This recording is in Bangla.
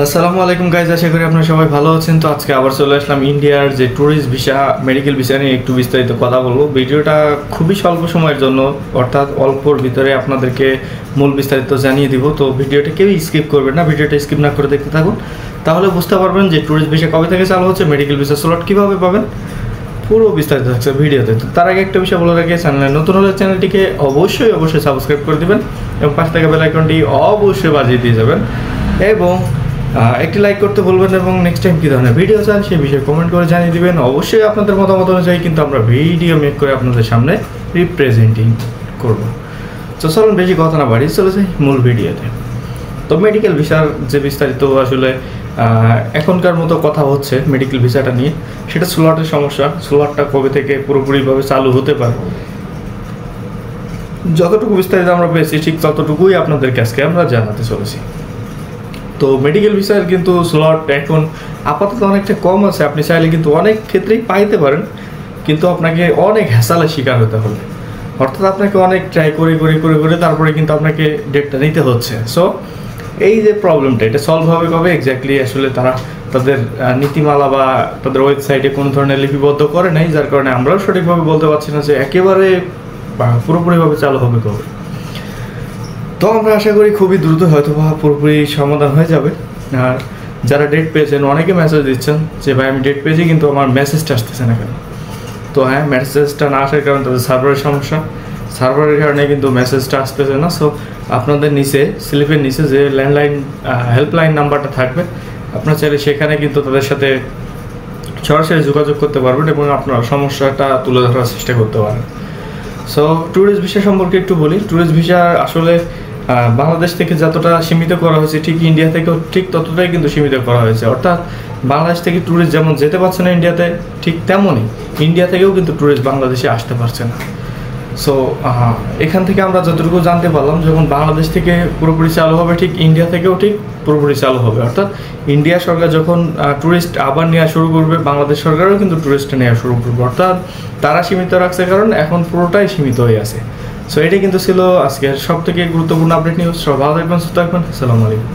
আসসালামু আলাইকুম গাইজ, আশা করি আপনারা সবাই ভালো আছেন। তো আজকে আবার চলে আসলাম ইন্ডিয়ার যে ট্যুরিস্ট ভিসা, মেডিকেল ভিসা নিয়ে একটু বিস্তারিত কথা বলবো। ভিডিওটা খুবই স্বল্প সময়ের জন্য, অর্থাৎ অল্পর ভিতরে আপনাদেরকে মূল বিস্তারিত জানিয়ে দিব। তো ভিডিওটা কেউই স্কিপ করবেন না, ভিডিওটা স্কিপ না করে দেখতে থাকুন, তাহলে বুঝতে পারবেন যে ট্যুরিস্ট ভিসা কবে থেকে চালু হচ্ছে, মেডিকেল ভিসা স্লট কীভাবে পাবেন, পুরো বিস্তারিত থাকছে ভিডিওতে। তো তার আগে একটা বিষয় বলে রাখি, চ্যানেলে নতুন হলে চ্যানেলটিকে অবশ্যই সাবস্ক্রাইব করে দেবেন এবং পাশে থাকা বেল আইকনটি অবশ্যই বাজিয়ে দিয়ে যাবেন এবং একটি লাইক করতে বলবেন এবং নেক্সট টাইম কী ধরনের ভিডিও চান সেই বিষয়ে কমেন্ট করে জানিয়ে দিবেন। অবশ্যই আপনাদের মতামত অনুযায়ী কিন্তু আমরা ভিডিও মেক করে আপনাদের সামনে রিপ্রেজেন্টিং করব। তো চলুন বেশি কথা না বাড়িয়ে চলে যাই মূল ভিডিওতে। তো মেডিকেল ভিসার যে বিস্তারিত আসলে এখনকার মতো কথা হচ্ছে মেডিকেল ভিসাটা নিয়ে, সেটা স্লটের সমস্যা। স্লটটা কবে থেকে পুরোপুরিভাবে চালু হতে পারে, যতটুকু বিস্তারিত আমরা পেয়েছি ঠিক ততটুকুই আপনাদেরকে আজকে আমরা জানাতে চলেছি। তো মেডিকেল ভিসার কিন্তু স্লট এখন আপাতত অনেকটা কম আছে, আপনি চাইলে কিন্তু অনেক ক্ষেত্রেই পাইতে পারেন, কিন্তু আপনাকে অনেক হ্যাসালের শিকার হতে হবে। অর্থাৎ আপনাকে অনেক ট্রাই করে তারপরে কিন্তু আপনাকে ডেটটা নিতে হচ্ছে। সো এই যে প্রবলেমটা, এটা সলভ হবে কবে এক্স্যাক্টলি, আসলে তারা তাদের নীতিমালা বা তাদের ওয়েবসাইটে কোনো ধরনের লিপিবদ্ধ করে নাই, যার কারণে আমরাও সঠিকভাবে বলতে পারছি না যে একেবারে পুরোপুরিভাবে চালু হবে কবে। তো আমরা আশা করি খুবই দ্রুত হয়তো বা পুরোপুরি সমাধান হয়ে যাবে। আর যারা ডেট পেয়েছেন অনেকে মেসেজ দিচ্ছেন যে ভাই আমি ডেট পেয়েছি কিন্তু আমার মেসেজটা আসতেছে না কেন। তো হ্যাঁ, মেসেজটা না আসার কারণে তাদের সার্ভারের সমস্যা, সার্ভারের কারণে কিন্তু মেসেজটা আসতেছে না। সো আপনাদের নিচে স্লিপের নিচে যে ল্যান্ডলাইন হেল্পলাইন নাম্বারটা থাকবে, আপনার চাইলে সেখানে কিন্তু তাদের সাথে সরাসরি যোগাযোগ করতে পারবেন এবং আপনার সমস্যাটা তুলে ধরার চেষ্টা করতে পারেন। সো ট্যুরিস্ট ভিসা সম্পর্কে একটু বলি। ট্যুরিস্ট ভিসা আসলে বাংলাদেশ থেকে যতটা সীমিত করা হয়েছে, ঠিক ইন্ডিয়া থেকেও ঠিক ততটাই কিন্তু সীমিত করা হয়েছে। অর্থাৎ বাংলাদেশ থেকে ট্যুরিস্ট যেমন যেতে পারছে না ইন্ডিয়াতে, ঠিক তেমনই ইন্ডিয়া থেকেও কিন্তু ট্যুরিস্ট বাংলাদেশে আসতে পারছে না। সো এখান থেকে আমরা যতটুকু জানতে পারলাম, যখন বাংলাদেশ থেকে পুরোপুরি চালু হবে, ঠিক ইন্ডিয়া থেকেও ঠিক পুরোপুরি চালু হবে। অর্থাৎ ইন্ডিয়া সরকার যখন ট্যুরিস্ট আবার নেওয়া শুরু করবে, বাংলাদেশ সরকারও কিন্তু ট্যুরিস্ট নেওয়া শুরু করবে। অর্থাৎ তারা সীমিত রাখছে কারণ এখন পুরোটাই সীমিত হয়ে আছে। সো এটাই কিন্তু ছিল আজকের সব থেকে গুরুত্বপূর্ণ আপডেট নিউজ। সব ভালো থাকবেন, সুস্থ থাকবেন। আসসালামু আলাইকুম।